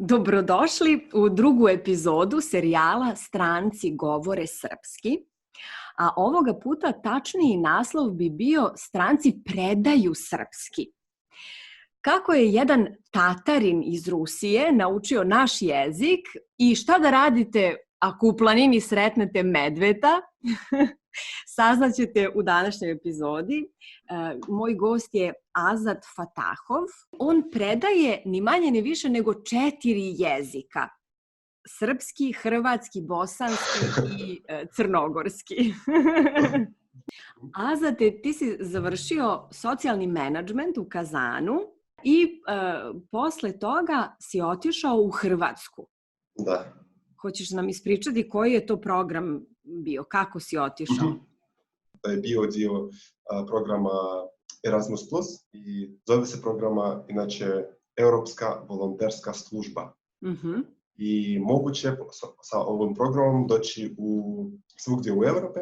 Dobrodošli u drugu epizodu serijala Stranci govore srpski, a ovoga puta tačniji naslov bi bio Stranci predaju srpski. Kako je jedan Tatarin iz Rusije naučio naš jezik i šta da radite ako u planini sretnete medveda, saznaćete u današnjoj epizodi. Moj gost je Azat Fatahov. On predaje ni manje ni više nego 4 jezika. Srpski, hrvatski, bosanski i crnogorski. Azate, ti si završio socijalni menadžment u Kazanu i posle toga si otišao u Hrvatsku. Da. Hoćeš nam ispričati koji je to program bio? Kako si otišao? To je bio dio programa Erasmus+, i zove se programa inače Europska volonterska služba. I moguće sa ovim programom doći svugdje u Europe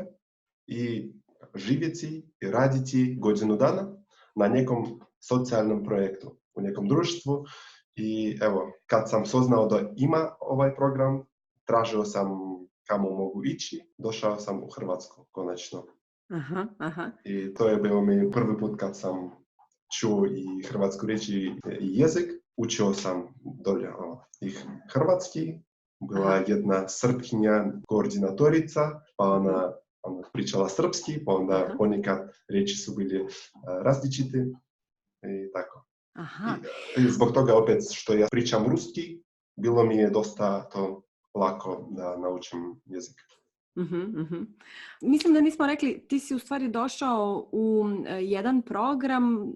i živjeti i raditi godinu dana na nekom socijalnom projektu, u nekom društvu. I evo, kad sam saznao da ima ovaj program, tražio sam kamo mogu ići, došao sam u Hrvatsku konačno. Aha. I to je bio mi prvi put kad sam čuo i hrvatsku riječ i jezik. Učio sam dolje i hrvatski. Bila jedna Srpkinja koordinatorica, pa ona pričala srpski, pa onda ponekad riječi su bili različite i tako. I zbog toga opet što ja pričam ruski, bilo mi je dosta to lako da naučim jezik. Mislim da nismo rekli, ti si u stvari došao u jedan program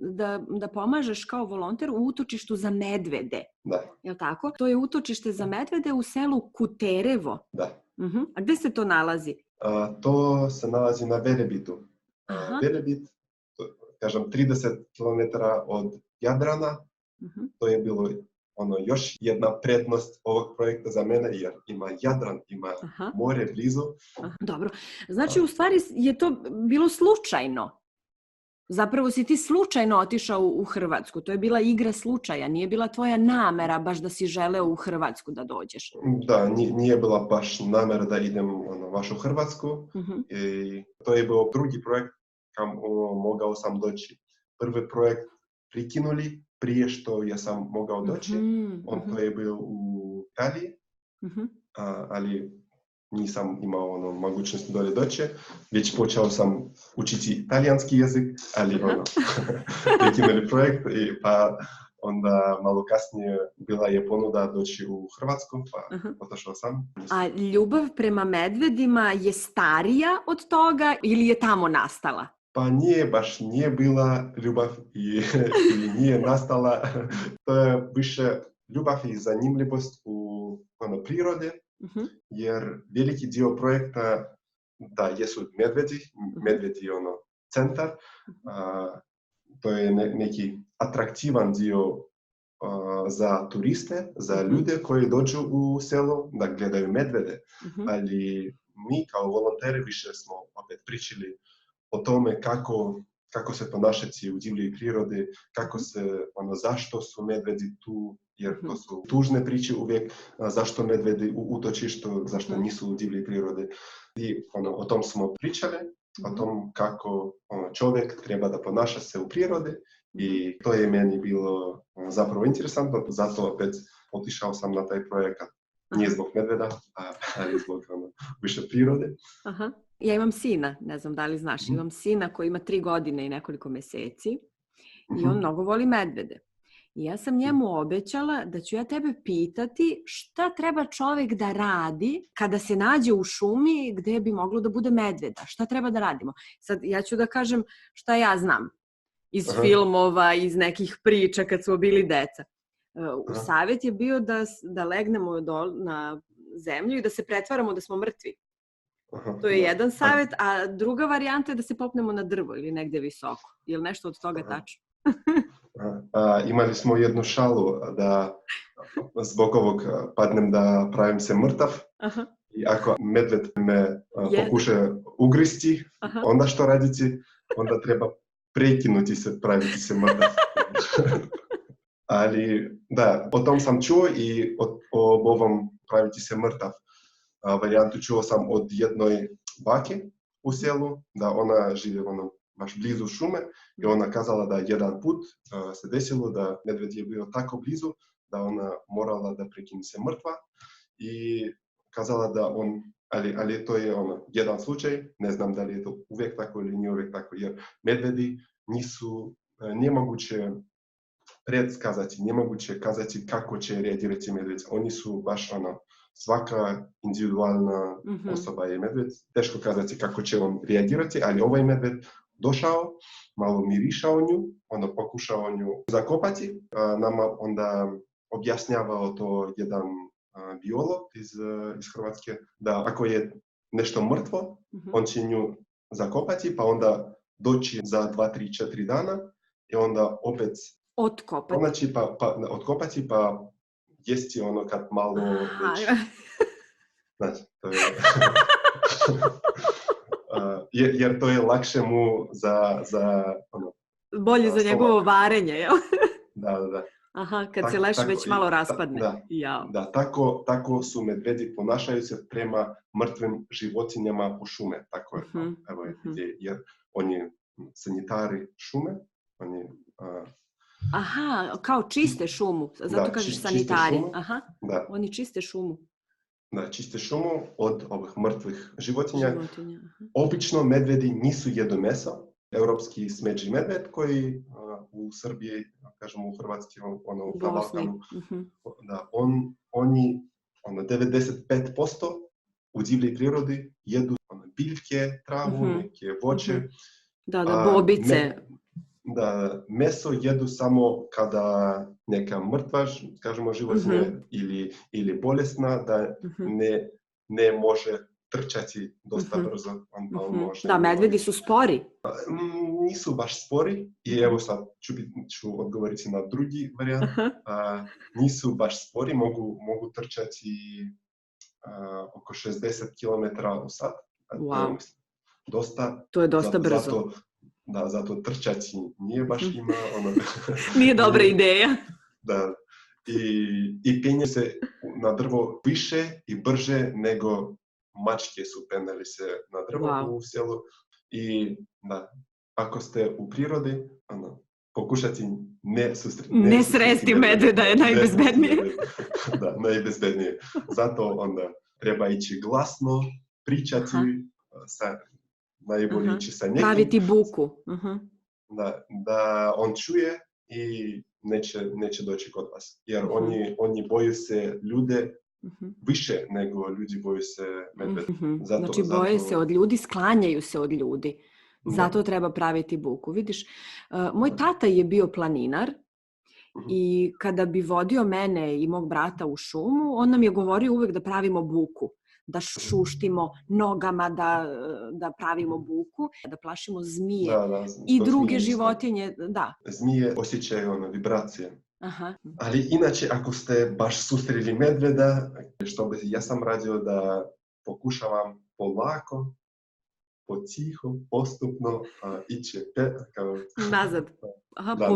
da pomažeš kao volonter u utočištu za medvede. Da. Je li tako? To je utočište za medvede u selu Kuterevo. Da. A gde se to nalazi? To se nalazi na Velebitu. Velebit, kažem, 30 km od Jadrana. To je bilo još jedna prednost ovog projekta za mene, jer ima Jadran, ima more blizu. Dobro. Znači, u stvari je to bilo slučajno. Zapravo si ti slučajno otišao u Hrvatsku. To je bila igra slučaja. Nije bila tvoja namera baš da si želeo u Hrvatsku da dođeš. Da, nije bila baš namera da idem baš u Hrvatsku. I to je bio drugi projekt kam mogao sam doći. Prvi projekt prekinuli prije što ja sam mogao doći. To je bio u Italiji, ali nisam imao mogućnosti dolje doći. Već počeo sam učiti talijanski jezik, ali prekinuli projekt, pa onda malo kasnije bila je ponuda doći u Hrvatsku, pa otišao sam. A ljubav prema medvedima je starija od toga ili je tamo nastala? Pa nije bila ljubav i nije nastala. To je više ljubav i zanimljivost u prirode, jer veliki dio projekta da jesu medvedi centar, to je neki atraktivan dio za turiste, za ljude koji dođu u selo da gledaju medvede. Ali mi kao volonteri više smo opet pričali o tome kako se ponašati u divljoj prirodi, zašto su medvedi tu, jer to su tužne priče uvijek, zašto medvedi u utočištu, zašto nisu u divljoj prirodi. I o tom smo pričali, o tom kako čovjek treba da ponaša se u prirodi, i to je meni bilo zapravo interesantno, zato opet otišao sam na taj projekat. Nije zbog medveda, ali zbog više prirode. Ja imam sina, ne znam da li znaš, imam sina koji ima 3 godine i nekoliko mjeseci i on mnogo voli medvede. I ja sam njemu obećala da ću ja tebe pitati šta treba čovjek da radi kada se nađe u šumi gdje bi moglo da bude medveda. Šta treba da radimo? Sad ja ću da kažem šta ja znam iz filmova, iz nekih priča kad smo bili deca. Savjet je bio da legnemo na zemlju i da se pretvaramo da smo mrtvi. To je jedan savjet, a druga varijanta je da se popnemo na drvo ili negdje visoko. Je li nešto od toga tačno? Imali smo jednu šalu da zbog ovog padnem da pravim se mrtav. I ako medved me pokuša ugristi, onda što raditi? Onda treba prekinuti se, praviti se mrtav. Ali, da, o tom sam čuo i o ovom praviti se mrtav varijantu čuo sam od jednoj bake u selu, da ona živi baš blizu šume i ona kazala da jedan put se desilo da medved je bio tako blizu da ona morala da prekine se mrtva i kazala da ali to je jedan slučaj, ne znam da li je to uvijek tako ili nije uvijek tako, jer medvedi nije moguće predskazati, nemoguće kazati kako će reagirati medved. Oni su baš svaka individualna osoba je medved. Teško kazati kako će on reagirati, ali ovaj medved došao, malo mirišao nju, onda pokušao nju zakopati. Nama onda objašnjavao to jedan biolog iz Hrvatske, da ako je nešto mrtvo, on će nju zakopati, pa onda doći za 2, 3, 4 dana i onda opet otkopati. Otkopati pa jesti kad malo već... Znači, to je... jer to je lakše mu za bolje za njegovo varenje, jel? Da. Aha, kad se leš već malo raspadne. Da, tako su medvedi ponašaju se prema mrtvim životinjama u šume. Tako je. Evo je, jer oni sanitari šume, oni... Aha, kao čiste šumu, zato kažeš sanitari. Aha, da. Oni čiste šumu. Da, čiste šumu od ovih mrtvih životinja. Obično medvedi nisu jedu meso. Europski smeđi medved koji u Srbiji, kažemo u Hrvatskoj, u Balkanu, da, oni 95% u divljoj prirodi jedu biljke, travu, neke voće. Da, bobice. Da, meso jedu samo kada neka mrtva, kažemo, životinja ili bolesna, da ne može trčati dosta brzo. Da, medvedi su spori. Nisu baš spori i evo sad ću odgovoriti na drugi varijant. Nisu baš spori, mogu trčati oko 60 km u sat. Wow. To je dosta brzo. Zato trčati nije baš ima nije dobra ideja. Da. I penje se na drvo više i brže nego mačke su penjali se na drvo u selu. I da, ako ste u prirodi, pokušati ne sresti medveda je najbezbednije. Da, najbezbednije. Zato onda treba ići glasno, pričati najbolje ići sa nekim. Praviti buku. Da on čuje i neće doći kod vas. Jer oni boju se ljude više nego ljudi boju se medveda. Znači boje se od ljudi, sklanjaju se od ljudi. Zato treba praviti buku. Vidiš, moj tata je bio planinar i kada bi vodio mene i mog brata u šumu, on nam je govorio uvek da pravimo buku. Da šuštimo nogama, da pravimo buku, da plašimo zmije i druge životinje. Da. Zmije osjećaju vibracije. Aha. Ali inače, ako ste baš susreli medveda, ja sam radio da pokušavam polako, potiho, postupno ići nazad.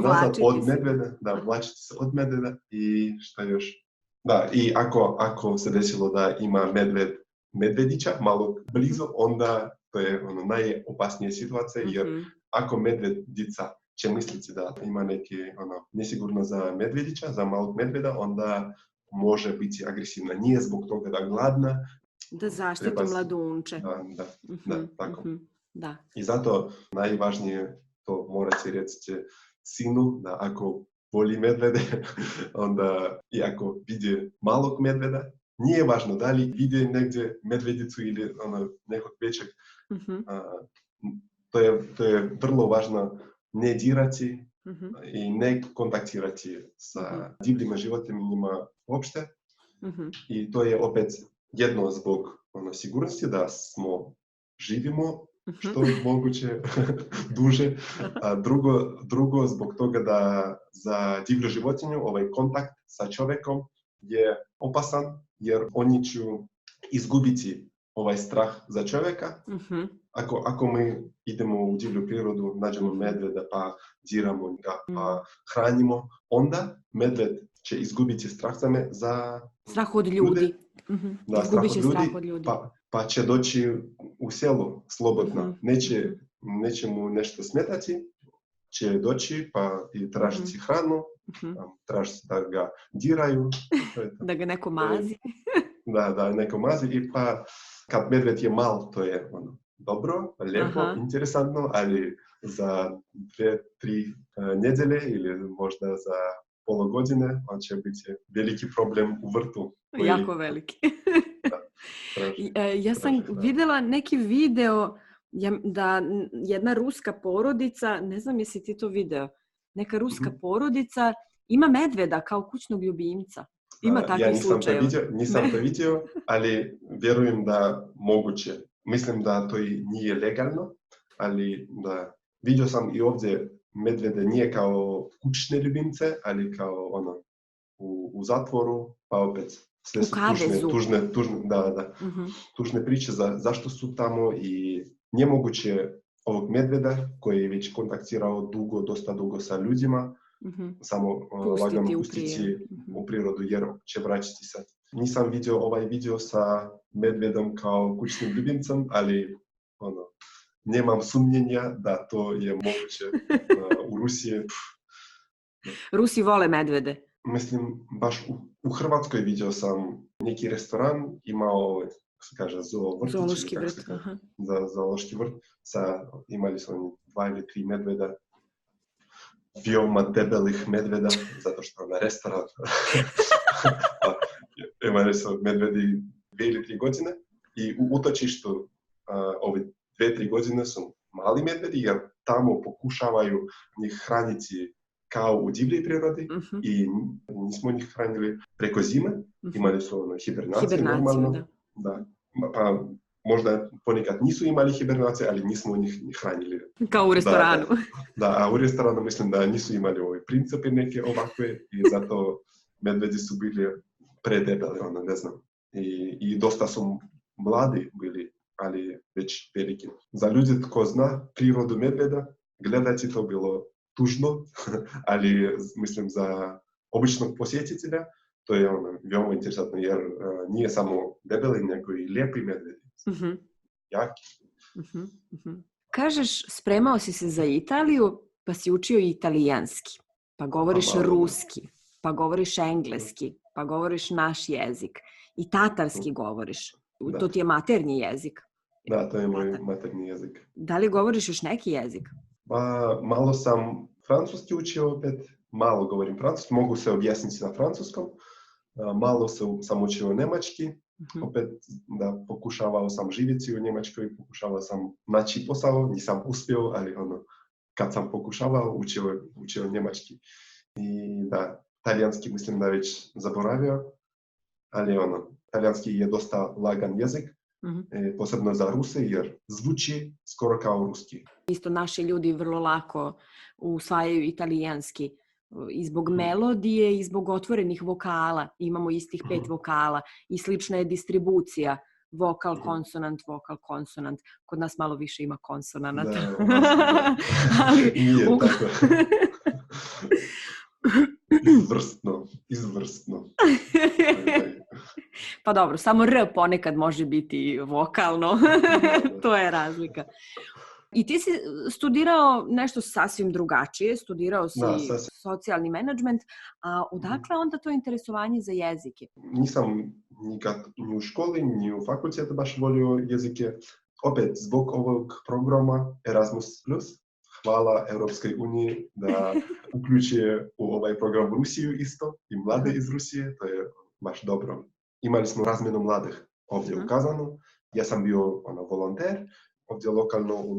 Nazad od medveda, vlačiti se od medveda i šta još? Da, i ako se desilo da ima medvedića malo blizu, onda to je najopasnija situacija, jer ako medvedica će misliti da ima neki nesigurno za medvedića, za malog medveda, onda može biti agresivna. Nije zbog toga da gladna. Da zaštiti mladunče. Da, tako. Da. I zato najvažnije to morate reći sinu, da ako voli medvede, onda i ako vidi malog medveda, nije važno da li vidi negdje medvedicu ili nekog većeg. To je vrlo važno ne dirati i ne kontaktirati sa divljima životinjama uopšte. I to je opet jedno zbog sigurnosti da živimo što je moguće duže, a drugo zbog toga da za divlju životinju ovaj kontakt sa čovjekom je opasan, jer oni će izgubiti ovaj strah za čovjeka Ako mi idemo u divlju prirodu, nađemo medveda, pa diramo ga, pa hranimo, onda medved će izgubiti strah za strah od ljudi. Da, strah od ljudi, pa će doći u selo slobodno. Neće mu nešto smetati, će doći pa i tražiti hranu, tražiti da ga diraju. Da ga neko mazi. Da, neko mazi. I pa kad medved je mal, to je dobro, lijepo, interesantno, ali za 2-3 nedjelje ili možda za pola godine, on će biti veliki problem u vrtu. Jako veliki. Ja sam vidjela neki video da jedna ruska porodica, ne znam jesi ti to video, neka ruska porodica ima medveda kao kućnog ljubimca. Ima takvih slučajeva. Nisam to vidio, ali vjerujem da moguće. Mislim da to i nije legalno, ali da vidio sam i ovdje medvede nije kao kućne ljubimce, ali kao u zatvoru, pa opet sve su tužne priče zašto su tamo i nemoguće ovog medveda koji je već kontaktirao dosta dugo sa ljudima, samo lagano pustiti u prirodu jer će vraćati se. Nisam vidio ovaj video sa medvedom kao kućnim ljubimcem, ali nemam sumnjenja da to je moguće u Rusiji. Rusi vole medvede. Mislim, baš u Hrvatskoj vidio sam neki restoran, imao, kako se kaže, zoološki vrt. Zoološki vrt. Imali su oni 2 ili 3 medveda. Veoma debelih medveda, zato što na restoran. Imali su medvedi 2 ili 3 godine i u utočištu ove 2-3 godine su mali medvedi, jer tamo pokušavaju njih hraniti kao u divljoj prirodi i nismo njih hranili preko zime. Imali su hibernaciju normalno. Da. Pa možda ponekad nisu imali hibernacije, ali nismo njih hranili. Kao u restoranu. A u restoranu mislim da nisu imali ove principe neke ovakve i zato medvedi su bili predebeli, ne znam. I dosta su mladi bili, ali već veliki. Za ljudi tko zna prirodu medveda, gledati to bilo tužno, ali mislim za običnog posjetitelja to je veoma interesantno, jer nije samo debeli, nego i lijepi medvedi. Jaki. Kažeš, spremao si se za Italiju, pa si učio i italijanski, pa govoriš ruski, pa govoriš engleski, pa govoriš naš jezik i tatarski govoriš. To ti je maternji jezik. Da, to je moj maternji jezik. Da li govoriš još neki jezik? Malo sam francuski učio opet, malo govorim francuski, mogu se objasniti na francuskom. Malo sam učio njemački, opet da pokušavao sam živjeti u Njemačkoj, pokušavao sam naći posao, nisam uspio, ali kad sam pokušavao, učio njemački. I da, talijanski mislim da već zaboravio, ali talijanski je dosta lagan jezik, posebno za Ruse, jer zvuči skoro kao ruski. Isto naši ljudi vrlo lako usvajaju italijanski i zbog melodije i zbog otvorenih vokala. Imamo istih 5 vokala i slična je distribucija. Vokal, konsonant, vokal, konsonant. Kod nas malo više ima konsonanata. Nije tako. Izvrsno. Pa dobro, samo R ponekad može biti vokalno. To je razlika. I ti si studirao nešto sasvim drugačije, studirao si socijalni menadžment, a odakle onda to interesovanje za jezike? Nisam nikad ni u školi, ni u fakultetu baš volio jezike. Opet, zbog ovog programa Erasmus+, hvala Europskoj uniji da uključuje u ovaj program Rusiju isto i mlade iz Rusije, to je baš dobro. Imali smo razmjenu mladih ovdje u Kazanu, ja sam bio volonter, ovdje u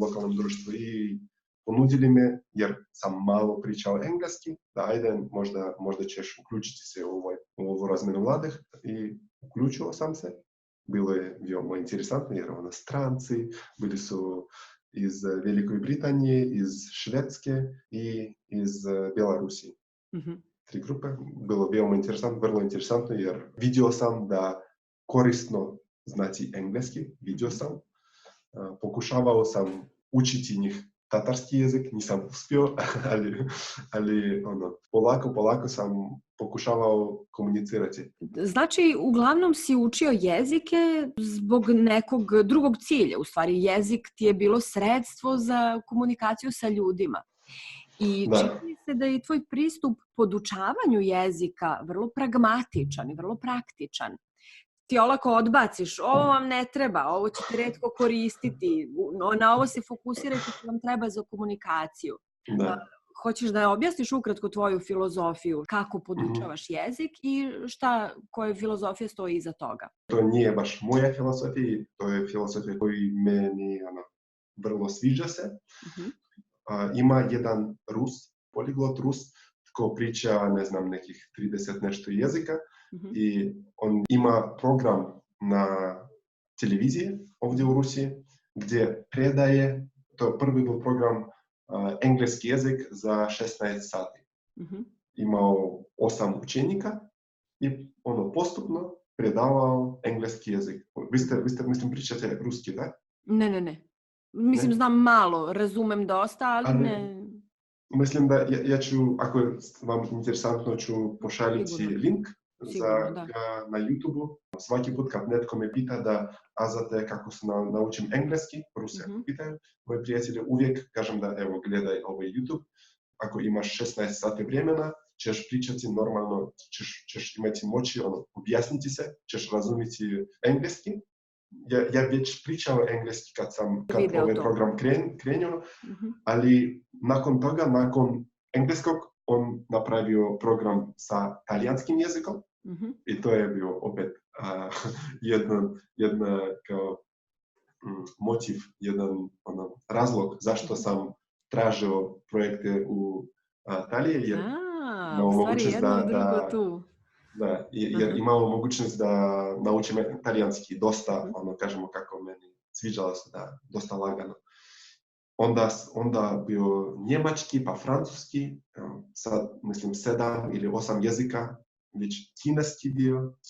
lokalnom društvu i ponudili me, jer sam malo pričao engleski, da ajde, možda ćeš uključiti se u ovu razmjenu mladih i uključio sam se. Bilo je veoma interesantno jer stranci, bili su iz Velikoj Britanije, iz Švedske i iz Bjelorusije. 3 grupe. Bilo veoma interesantno, vrlo interesantno jer vidio sam da korisno znati engleski, vidio sam. Pokušavao sam učiti njih tatarski jezik, nisam uspio, ali polako sam pokušavao komunicirati. Znači, uglavnom si učio jezike zbog nekog drugog cilja. U stvari, jezik ti je bilo sredstvo za komunikaciju sa ljudima. I čini mi se da je tvoj pristup podučavanju jezika vrlo pragmatičan i vrlo praktičan. Ti olako odbaciš, ovo vam ne treba, ovo ćete retko koristiti, na ovo se fokusirajte što vam treba za komunikaciju. Hoćeš da objasniš ukratko tvoju filozofiju, kako podučavaš jezik i koja filozofija stoji iza toga? To nije baš moja filozofija, to je filozofija koja meni vrlo sviđa se. Ima jedan poliglot Rus, ko priča, ne znam, nekih 30 nešto jezika i on ima program na televiziji ovdje u Rusiji gdje predaje, to je prvi bio program engleski jezik za 16 sati. Imao 8 učenika i postupno predavao engleski jezik. Vi ste mislim, pričate ruski, da? Ne. Mislim, znam malo, razumem dosta, ali ne... Mislim da ja ću, ako je vam interesantno, ću pošaljiti link na YouTube-u. Svaki put kad netko me pita da azate kako se naučim engleski, Rusi pitaju, moji prijatelji uvijek kažem da evo gledaj ovaj YouTube. Ako imaš 16 sati vremena, ćeš pričati normalno, ćeš imati moći objasniti se, ćeš razumjeti engleski. Ja već pričao engleski kad ovaj program krenuo, ali nakon toga, nakon engleskog, on napravio program sa talijanskim jezikom i to je bio opet jedna kao motiv, jedan razlog zašto sam tražio projekte u Italiji, jer imao mogućnost jer imao mogućnost da naučim talijanski dosta, kažemo kako meni sviđalo se da dosta lagano. Onda bio njemački pa francuski, sad mislim 7 ili 8 jezika, već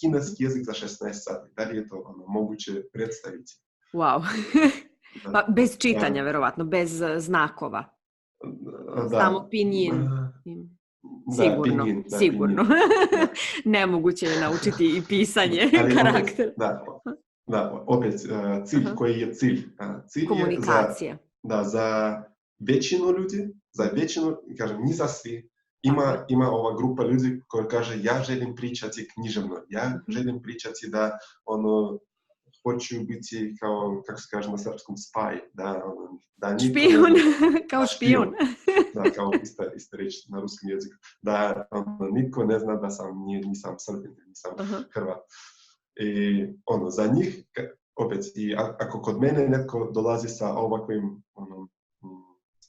kineski jezik za 16 sati. Da li je to moguće predstaviti? Wow. Pa bez čitanja, verovatno, bez znakova. Samo pinyin. Sigurno. Nemoguće je naučiti i pisanje karaktera. Opet, cilj, koji je cilj? Cilj komunikacija. Je za većinu ljudi, kažem, ni za svi, ima ova grupa ljudi koja kaže ja želim pričati književno, ja želim pričati da hoću biti kao, kako se kaže na srpskom, spy, špijun, kao špijun. Da, kao ista reč na ruskom jeziku. Da nitko ne zna da nisam Srbin, nisam Hrvat. I za njih, opet, i ako kod mene netko dolazi sa ovakvim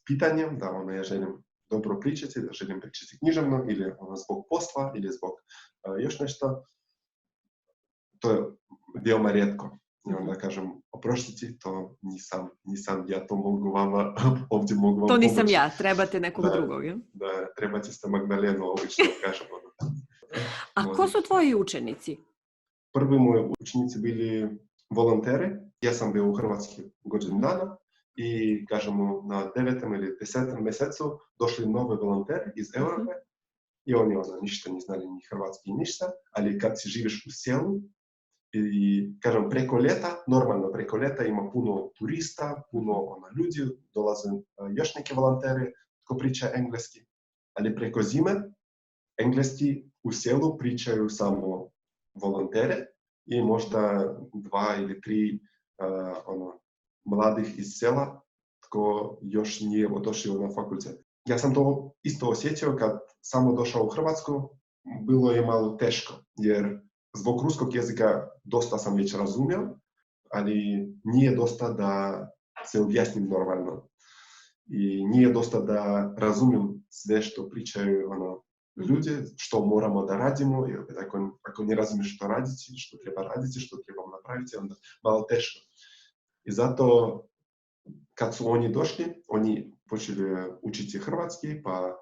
pitanjem, da ja želim dobro pričati, da želim pričati književno, ili zbog posla, ili zbog još nešto, to je veoma rijetko. I onda kažem, oproštiti, to nisam ja, to mogu vama, ovdje mogu vam pomoći. To nisam pomoći. ja, trebate nekog drugog, ja? Da, trebate ste Magdalenu, obično kažem. A ko su tvoji učenici? Prvi moji učenici bili volonteri. Ja sam bio u Hrvatskoj godinu dana i, kažemo, na 9. ili 10. mjesecu došli novi volonteri iz Europe i oni ništa ne znali, ni hrvatski, ništa, ali kad si živiš u selu, i, kažem, preko ljeta ima puno turista, puno ljudi, dolaze još neki volonteri ko priča engleski. Ali preko zime engleski u selu pričaju samo volontere i možda 2 ili 3 mladih iz sela tko još nije otišao na fakultet. Ja sam to isto osjetio kad sam došao u Hrvatsku, bilo je malo teško, jer zbog ruskog jezika dosta sam već razumio, ali nije dosta da se objasnim normalno. I nije dosta da razumijem sve što pričaju ljudi, što moramo da radimo, jer ako ne razumiješ što raditi, što treba raditi, što trebamo napraviti, onda malo teško. I zato kad su oni došli, oni počeli učiti hrvatski, pa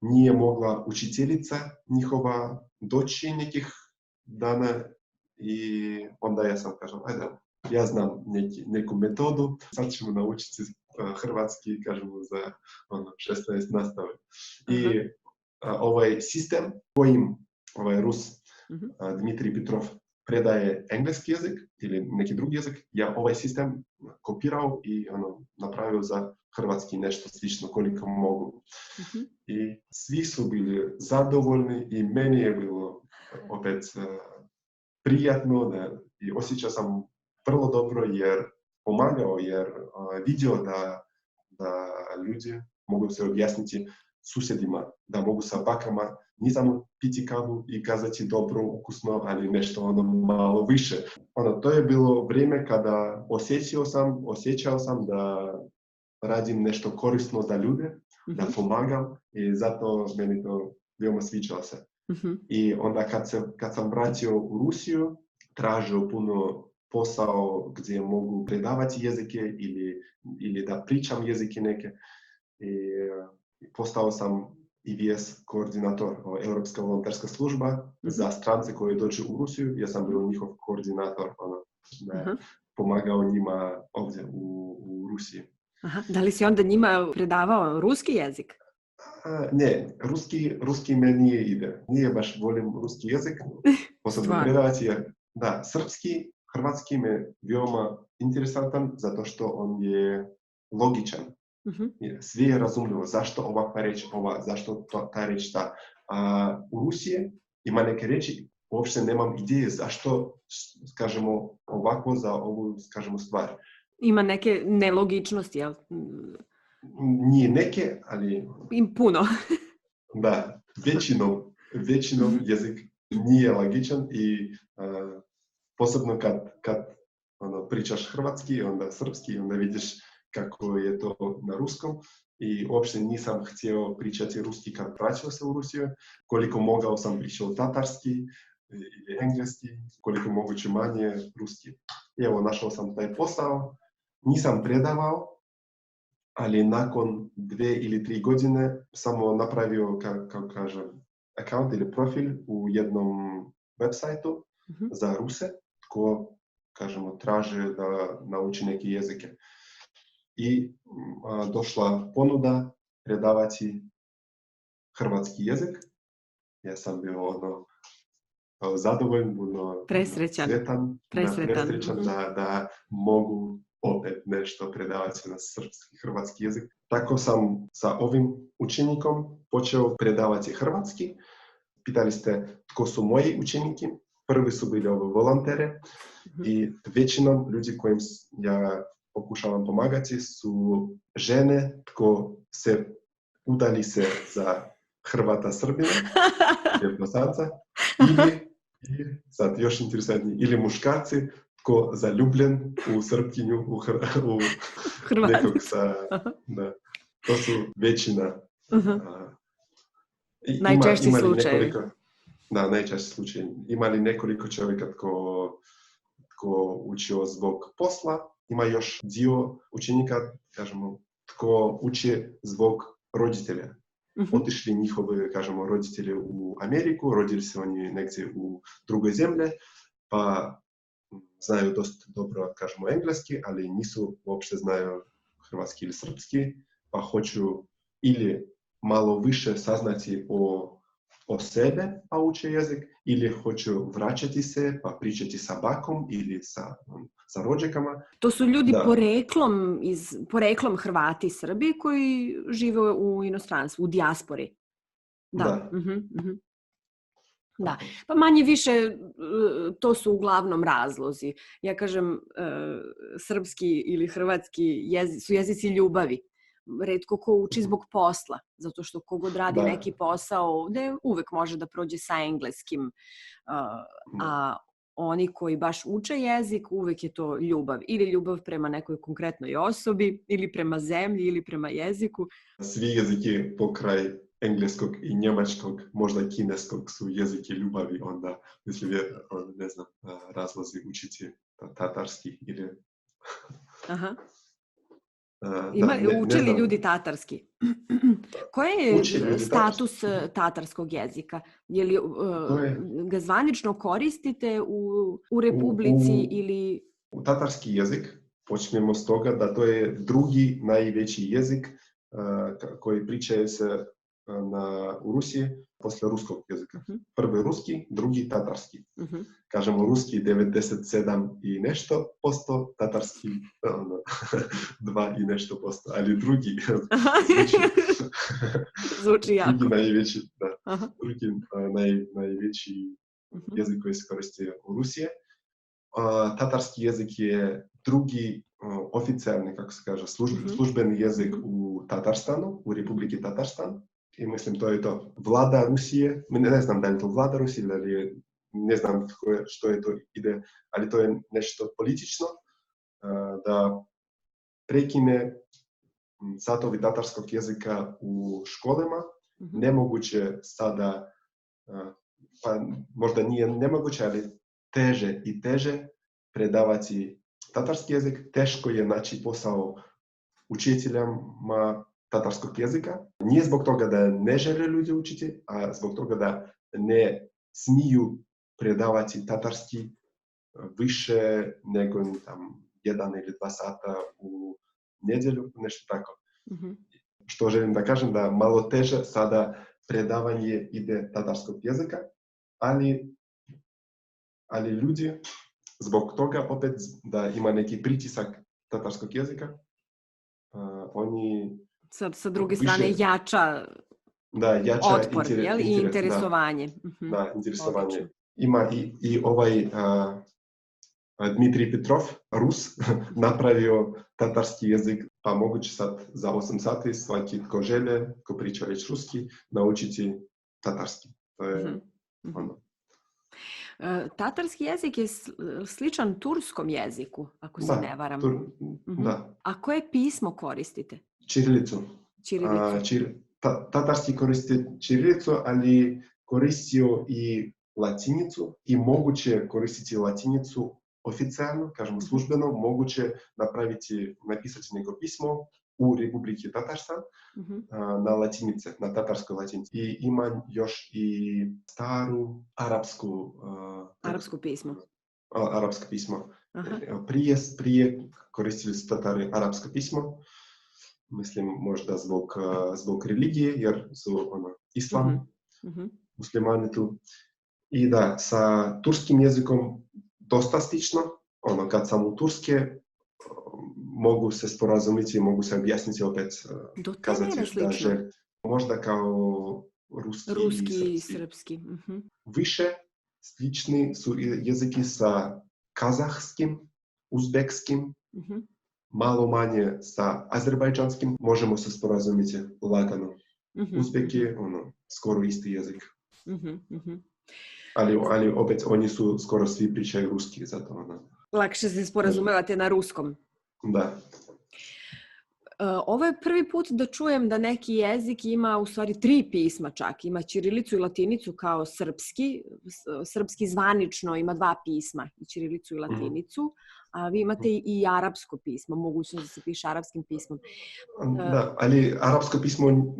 nije mogla učiteljica njihova doći nekih dana i onda ja sam kažem, ajde, ja znam neku metodu, sad ćemo naučiti hrvatski, kažemo, za 16 nastave. I ovaj sistem kojim ovaj Rus Dmitrij Petrov predaje engleski jezik ili neki drugi jezik, ja ovaj sistem kopirao i napravio za hrvatski nešto slično koliko mogu. I svi su bili zadovoljni i meni je bilo opet prijatno i osjećao sam vrlo dobro jer pomagao, jer vidio da ljudi mogu se objasniti susjedima, da mogu sa bakama ne samo piti kavu i kazati dobro, ukusno, ali nešto malo više. To je bilo vrijeme kada osjećao sam da radim nešto korisno za ljude, da pomagam i zato meni to veoma sviđalo se. I onda kad sam vratio u Rusiju, tražio puno posao gdje mogu predavati jezike ili da pričam jezike neke. I postao sam IVS koordinator, Europska volonterska služba za strance koji dođu u Rusiju. Ja sam bio njihov koordinator, pomagao njima ovdje u Rusiji. Aha. Da li si onda njima predavao ruski jezik? Ne, ruski me nije ide. Nije baš volim ruski jezik, posebno predavati jer srpski, hrvatski me veoma interesantan zato što on je logičan. Sve je razumljivo. Zašto ovakva reč, zašto ta reč ta. U Rusiji ima neke reči, uopšte nemam ideje zašto kažemo ovako za ovu stvar. Ima neke nelogičnosti, jel? Nije neke, ali... Im puno. Da, većinom jezik nije logičan i posebno kad pričaš hrvatski, onda srpski, onda vidiš kako je to na ruskom i uopšte nisam htio pričati ruski kad vraćao se u Rusiju. Koliko mogao sam pričao tatarski ili engleski, koliko moguće manje ruski. Evo, našao sam taj posao, nisam predavao, ali nakon 2 ili 3 godine samo napravio, kako kažem, account ili profil u jednom websajtu za Ruse, ko, kažemo, traže da nauči neke jezike. I došla ponuda predavati hrvatski jezik. Ja sam bio zadovoljan, presrećan da mogu opet nešto predavati na srpski, hrvatski jezik. Tako sam sa ovim učenikom počeo predavati hrvatski. Pitali ste tko su moji učeniki. Prvi su bili volontere i većinom ljudi kojim ja pokušavam pomagati su žene tko se udali se za Hrvata Srbina, ili Bosanca, ili sad još interesantnije, ili muškarci tko zaljubljen u Srpkinju, u nekog sa... Da, to su većina. Najčešći slučajevi. Da, najčešći slučaj. Ima li nekoliko čovjeka tko učio zbog posla, ima još dio učenika, kažemo, tko uči zbog roditelja. Otišli njihovi, kažemo, roditelji u Ameriku, rodili se oni negdje u drugoj zemlji, pa znaju dosta dobro, kažemo, engleski, ali nisu uopšte znaju hrvatski ili srpski, pa hoću ili malo više saznati o sebe, pa uče jezik, ili hoću vraćati se, pa pričati sa bakom ili sa rođakama. To su ljudi poreklom Hrvati i Srbi koji žive u inostranstvu, u dijaspori. Da. Da. Pa manje više to su uglavnom razlozi. Ja kažem, srpski ili hrvatski su jezici ljubavi. Retko ko uči zbog posla, zato što kogod radi neki posao ovde uvek može da prođe sa engleskim, a oni koji baš uče jezik, uvek je to ljubav. Ili ljubav prema nekoj konkretnoj osobi, ili prema zemlji, ili prema jeziku. Svi jeziki pokraj engleskog i njemačkog, možda i kineskog su jezike ljubavi, onda mislim je, ne znam, razlozi učiti tatarski ili... Aha. Uče li ljudi tatarski? Koji je status tatarskog jezika? Je li ga zvanično koristite u Republici ili... U tatarski jezik počnemo s toga da to je drugi najveći jezik koji pričaju se u Rusiji poslije ruskog jezika. Prvi ruski, drugi tatarski. Kažemo ruski 97 i nešto posto, tatarski 2 i nešto posto, ali drugi zvuči jako. Drugi najveći, najveći jezik koji se koristi u Rusiji. Tatarski jezik je drugi oficijalni, kako se kaže, službeni jezik u Tatarstanu, u Republiki Tatarstan. I mislim, to je to. Vlada Rusije, ne znam da je to vlada Rusije, ali ne znam što je to ide, ali to je nešto politično, da prekine satovi tatarskog jezika u školama. Nemoguće sada, pa možda nije nemoguće, ali teže i teže predavati tatarski jezik. Teško je naći posao učiteljama tatarskog jezika. Nije zbog toga da ne žele ljudi učiti, a zbog toga da ne smiju predavati tatarski više nego 1 ili 2 sata u nedjelju, nešto tako. Što želim da kažem, da malo teže sada predavanje ide tatarskog jezika, ali ljudi zbog toga opet da ima neki pritisak tatarskog jezika, oni sa druge strane jača otpor i interesovanje. Da, interesovanje. Odlično. Ima i ovaj Dmitrij Petrov, Rus, napravio tatarski jezik, pa moguće sad za 8 sati svaki tko žele, ko priča već ruski, naučiti tatarski. To je ono. Tatarski jezik je sličan turskom jeziku, ako se ne varam. Da. A koje pismo koristite? Čirilicu. Tatarski koristi čirilicu, ali koristio i latinicu i moguće koristiti latinicu oficijalno, kažemo službeno, moguće napisati neko pismo u Republiki Tatarstan na latinice, na tatarskoj latinici. I ima još i staru arapsko pismo. Prije koristili su Tatari arapsko pismo, mislim možda zbog religije, jer su islam, muslimani tu. I da, sa turskim jezikom dosta slično. Kad sam u Turske, mogu se sporazumiti, mogu se objasniti opet. Do te mjere slično? Možda kao ruski i srpski. Više slični su jeziki sa kazahskim, uzbekskim, malo manje sa azerbajdžanskim. Možemo se sporazumiti lagano. Uzbek je skoro isti jezik. Ali opet oni su skoro svi pričaju ruski, zato lakše se sporazumevate na ruskom. Da. Ovo je prvi put da čujem da neki jezik ima u stvari 3 pisma čak. Ima ćirilicu i latinicu kao srpski. Srpski zvanično ima 2 pisma, i ćirilicu i latinicu. A vi imate i arapsko pismo, mogućnost da se piše arapskim pismom. Da, ali arapsko pismo,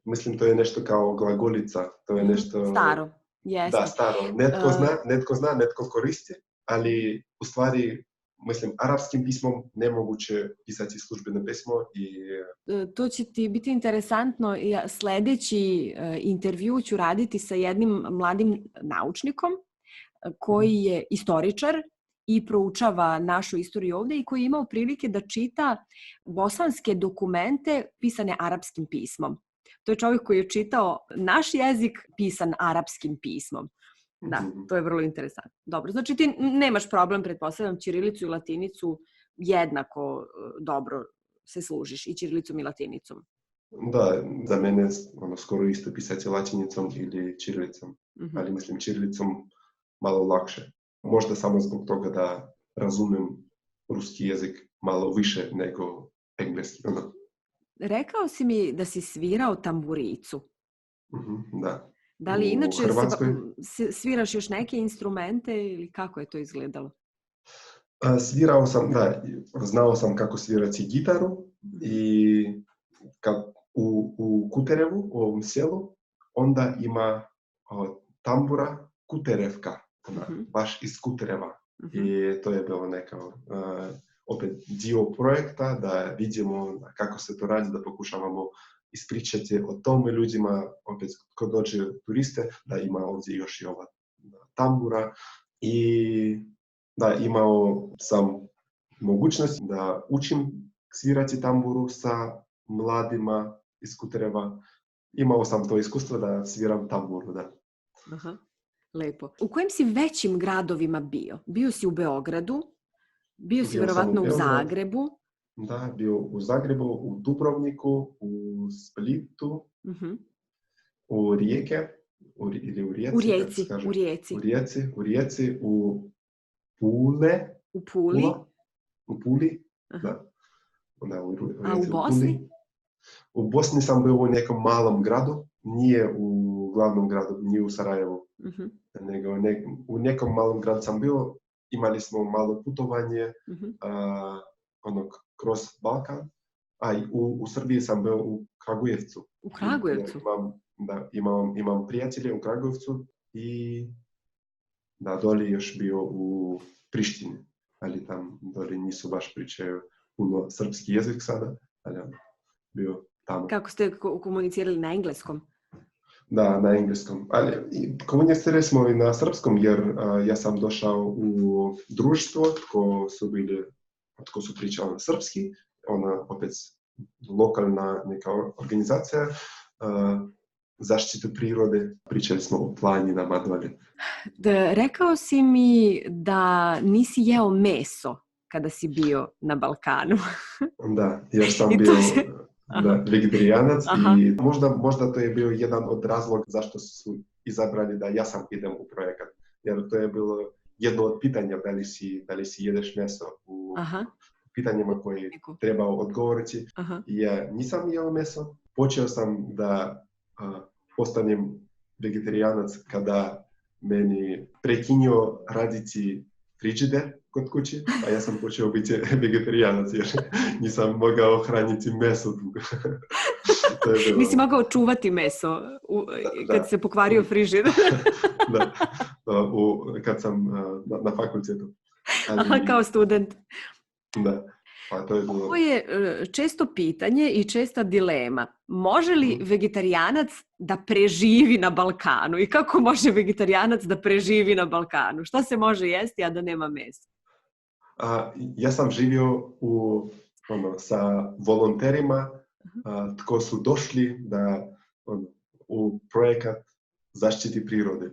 mislim to je nešto kao glagolica. To je nešto... Staro. Jeste. Da, staro. Netko zna, netko koristi, ali u stvari, mislim, arapskim pismom nemoguće pisati službeno pismo. To će ti biti interesantno. Sljedeći intervju ću raditi sa jednim mladim naučnikom koji je istoričar i proučava našu istoriju ovdje i koji je imao prilike da čita bosanske dokumente pisane arapskim pismom. To je čovjek koji je čitao naš jezik pisan arapskim pismom. Da, to je vrlo interesantno. Dobro, znači ti nemaš problem, pretpostavljam, ćirilicu i latinicu jednako dobro se služiš, i ćirilicom i latinicom. Da, za mene skoro isto pisati latinicom ili ćirilicom, ali mislim ćirilicom malo lakše. Možda samo zbog toga da razumem ruski jezik malo više nego engleski. Rekao si mi da si svirao tamburicu. Da. Da li inače sviraš još neke instrumente ili kako je to izgledalo? Svirao sam, da, znao sam kako svirati gitaru i u Kuterevu, u ovom selu, onda ima tambura Kuterevka, baš iz Kutereva. I to je bilo nekao opet dio projekta, da vidimo kako se to radi, da pokušavamo ispričati o tome ljudima, opet kad dođe turiste, da ima ovdje još i ova tambura. I da, imao sam mogućnost da učim svirati tamburu sa mladima iz Kutereva. Imao sam to iskustvo da sviram tamburu, da. Aha, lepo. U kojim si većim gradovima bio? Bio si u Beogradu, bio si vjerovatno u Zagrebu. Da, bio u Zagrebu, u Dubrovniku, u Splitu, u Rijeke, ili u Rijeci. U Rijeci, u Pule. U Puli. U Puli, da. A u Bosni? U Bosni sam bio u nekom malom gradu, nije u glavnom gradu, nije u Sarajevu, nego u nekom malom gradu sam bio. Imali smo malo putovanje kroz Balkan, a u Srbiji sam bio u Kragujevcu. U Kragujevcu? Imam prijatelje u Kragujevcu i da, doli još bio u Prištini, ali tam doli nisu baš pričaju puno srpski jezik sada, ali bio tamo. Kako ste komunicirali, na engleskom? Da, na engleskom. Ali komunicirali smo i na srpskom, jer ja sam došao u društvo tko su pričali na srpski. Ona opet lokalna neka organizacija zaštitu prirode. Pričali smo o planinama dolje. Rekao si mi da nisi jeo meso kada si bio na Balkanu. Da, jer sam bio vegetarijanac i možda to je bio jedan od razloga zašto su izabrali da ja sam idem u projekat. Jer to je bilo jedno od pitanja da li si jedeš meso u pitanjima koje treba odgovoriti. Ja nisam jeo meso. Počeo sam da postanem vegetarijanac kada meni prekinio raditi frižider kod kući, a ja sam počeo biti vegetarijanac jer nisam mogao hraniti meso. Nisi mogao čuvati meso kad se pokvario frižider. Kad sam na fakultetu. Kao student. Da. Pa to je bilo... Ovo je često pitanje i česta dilema. Može li vegetarijanac da preživi na Balkanu? I kako može vegetarijanac da preživi na Balkanu? Šta se može jesti, a da nema mesa? Ja sam živio sa volonterima tko su došli u projekat zaštiti prirode.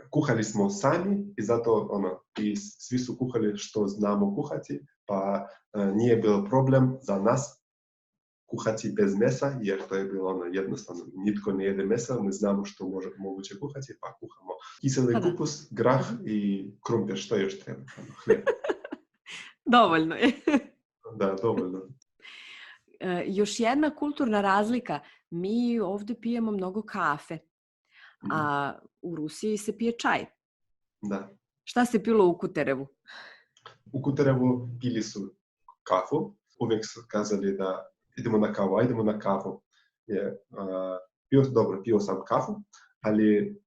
Kuhali smo sami i zato i svi su kuhali što znamo kuhati, pa nije bilo problem za nas kuhati bez mesa, jer to je bilo jednostavno. Nitko ne jede mesa, ne znamo što moguće kuhati, pa kuhamo kiseli kupus, grah i krumpir, što još treba. Hljeb. Dovoljno je. Da, dovoljno. Još jedna kulturna razlika. Mi ovdje pijemo mnogo kafe, a u Rusiji se pije čaj. Da. Šta se pilo u Kuterevu? U Kuterevu pili su kafu. Uvijek su kazali da idemo na kafu. Pio sam kafu, ali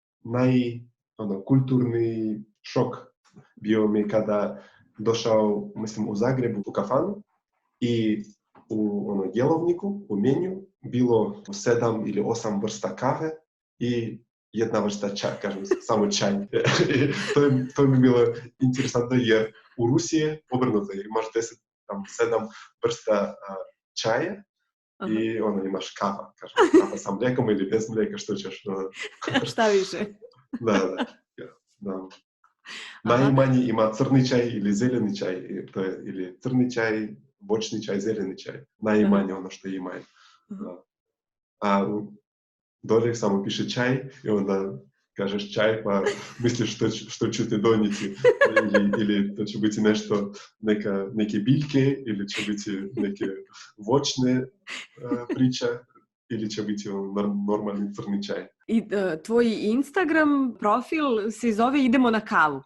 kulturni šok bio mi kada došao, mislim, u Zagrebu u kafanu i u jelovniku, u meniju, bilo 7 ili 8 vrsta kave i jedna vrsta čaja, kažem, samo čaj. To mi bilo interesantno jer u Rusiji obrnuto imaš 7 vrsta čaja i imaš kava, kažem, kava sa mlijekom ili bez mlijeka, što ćeš. Šta više? Da. Najmanji ima crni čaj ili zeleni čaj, ili crni čaj, voćni čaj, zeleni čaj. Najmanje ono što imaju. A dolje samo piše čaj i onda kažeš čaj pa misliš što ću te donijeti. Ili to će biti nešto, neke biljke, ili će biti neke voćne priče, ili će biti normalni crni čaj. I tvoj Instagram profil se zove Idemo na kavu.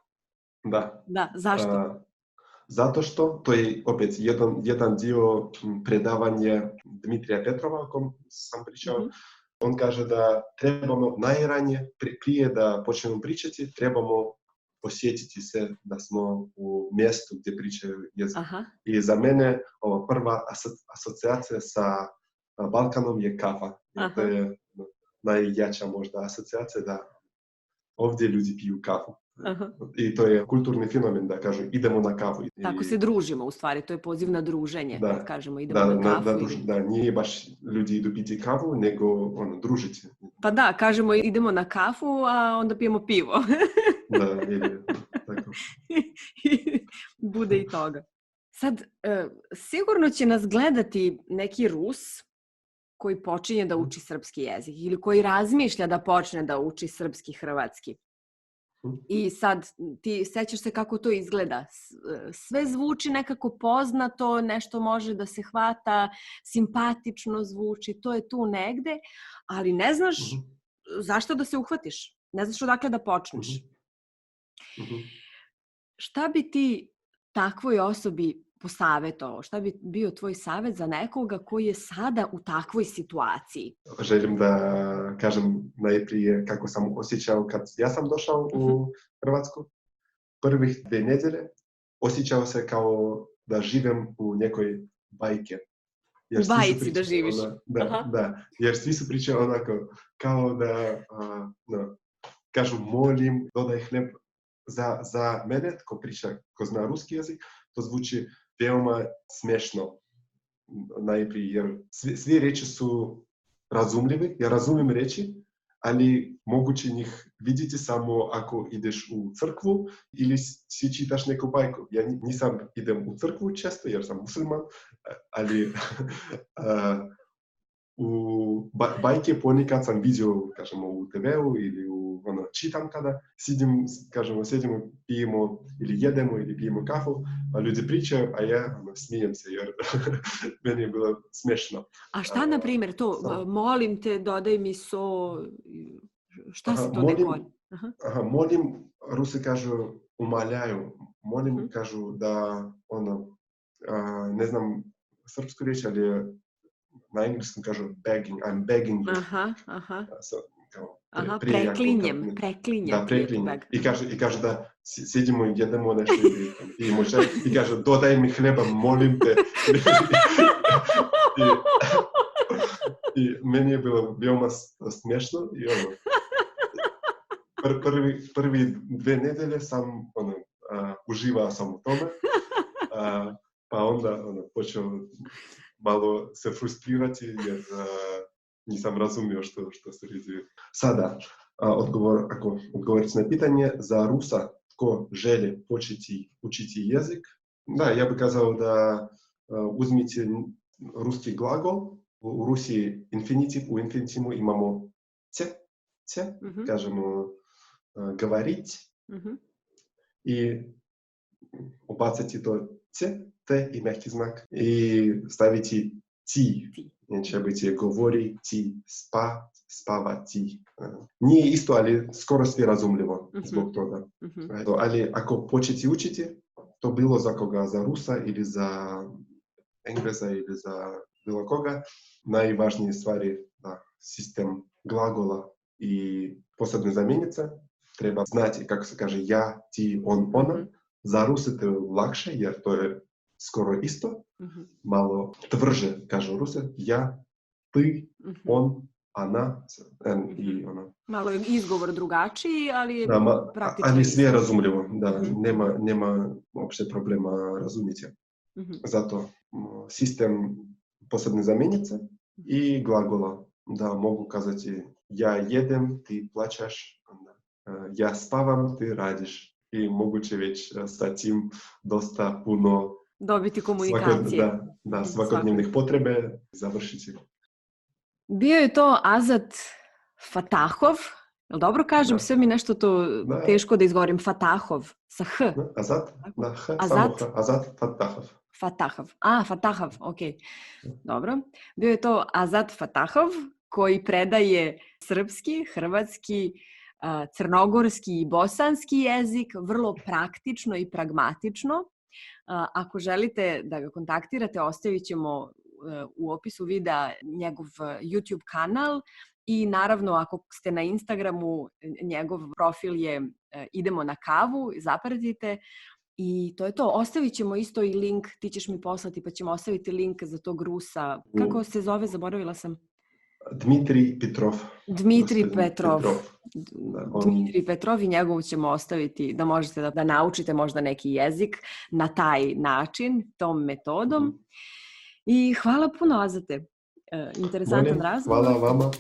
Da. Da, zašto? Zato što to je opet jedan dio predavanja Dmitrija Petrova, o kom sam pričao. On kaže da trebamo najranije, prije da počnemo pričati, trebamo osjetiti se da smo u mjestu gdje pričaju jezik. Aha. I za mene ova prva asocijacija sa Balkanom je kafa. To je najjača možda asocijacija da ovdje ljudi piju kafu. Aha. I to je kulturni fenomen da kažu idemo na kafu. Tako se družimo u stvari, to je poziv na druženje. Da, kad kažemo idemo na kafu. Da, nije baš ljudi idu piti kafu, nego družiti. Pa da, kažemo idemo na kafu, a onda pijemo pivo. Da, tako. Bude i toga. Sad, sigurno će nas gledati neki Rus koji počinje da uči srpski jezik ili koji razmišlja da počne da uči srpski, hrvatski. I sad ti sećaš se kako to izgleda. Sve zvuči nekako poznato, nešto može da se hvata, simpatično zvuči, to je tu negde, ali ne znaš zašto da se uhvatiš. Ne znaš odakle da počneš. Šta bi ti takvoj osobi posavetovao? Šta bi bio tvoj savjet za nekoga koji je sada u takvoj situaciji? Želim da kažem najprije kako sam osjećao kad ja sam došao u Hrvatsku. Prvih 2 nedjelje osjećao se kao da živim u nekoj bajke. U bajci da živiš. Da, jer svi su pričali onako kao da kažu molim, dodaj hljeb. Za mene, ko zna ruski jezik, to zvuči veoma smiješno najprije, jer svi riječi su razumljivi, ja razumijem riječi, ali moguće njih vidjeti samo ako ideš u crkvu ili si čitaš neku bajku. Ja nisam idem u crkvu često jer sam musliman, ali u bajke ponekad sam vidio, kažemo, u TV-u ili čitam kada sedimo, pijemo ili jedemo ili pijemo kafu, a ljudi pričaju, a ja smijem se jer meni je bilo smiješno. A šta, na primjer, to, molim te, dodaj mi so, šta se to neko? Molim, Rusi kažu, umaljaju, molim, kažu da, ne znam srpsku riječ, ali na engleskom kažu begging, I'm begging you. Preklinjem. Da, preklinjem. I kaže da sjedimo i jedemo nešto ili pijemo čaj i kaže dodaj mi hljeba, molim te. I meni je bilo veoma smiješno i prvi 2 nedjelje sam uživao sam u tome, pa onda počeo malo se frustrirati jer nisam razumio što se radi. Sada, ako odgovoriti na pitanje, za Rusa ko želi početi učiti jezik, da, ja bih kazao da uzmite ruski glagol. U Rusiji infinitiv, u infinitivu imamo ce, kažemo govoriti i ubaciti to te i mehki znak i staviti ti. Će biti govori, ti, spavati. Nije isto, ali skoro svi razumljivo zbog toga. Ali ako početi učiti, to bilo za koga, za Rusa ili za Engleza ili za bilo koga, najvažnije stvari, sistem glagola i posebne zamjenice, treba znati kako se kaže ja, ti, on, ona. Za Ruse to je lakše, jer to je skoro isto, malo tvrže, kažu Ruse, ja, ti, on, ona i ona. Malo je izgovor drugačiji, ali je praktično ali sve je razumljivo, da, nema uopšte problema razumjeti. Zato sistem posebne zamjenice i glagola, da mogu kazati ja jedem, ti plaćaš, ja spavam, ti radiš. I moguće već sa tim dosta puno dobiti komunikacije. Svakodnevnih potrebe završiti. Bio je to Azat Fatahov. Jel dobro kažem? Sve mi nešto to teško da izgovorim. Fatahov. Sa H. Azat? Da, H. Azat? Azat Fatahov. Fatahov. Ok. Dobro. Bio je to Azat Fatahov koji predaje srpski, hrvatski, crnogorski i bosanski jezik, vrlo praktično i pragmatično. Ako želite da ga kontaktirate, ostavit ćemo u opisu videa njegov YouTube kanal i naravno ako ste na Instagramu, njegov profil je Idemo na kavu, zapratite. I to je to. Ostavit ćemo isto i link, ti ćeš mi poslati, pa ćemo ostaviti link za tog Rusa. Kako se zove? Zaboravila sam. Dmitrij Petrov. Dmitrij Petrov i njegovu ćemo ostaviti da možete da naučite možda neki jezik na taj način, tom metodom. I hvala puno, Azate. Interesantan razgovor. Hvala vama.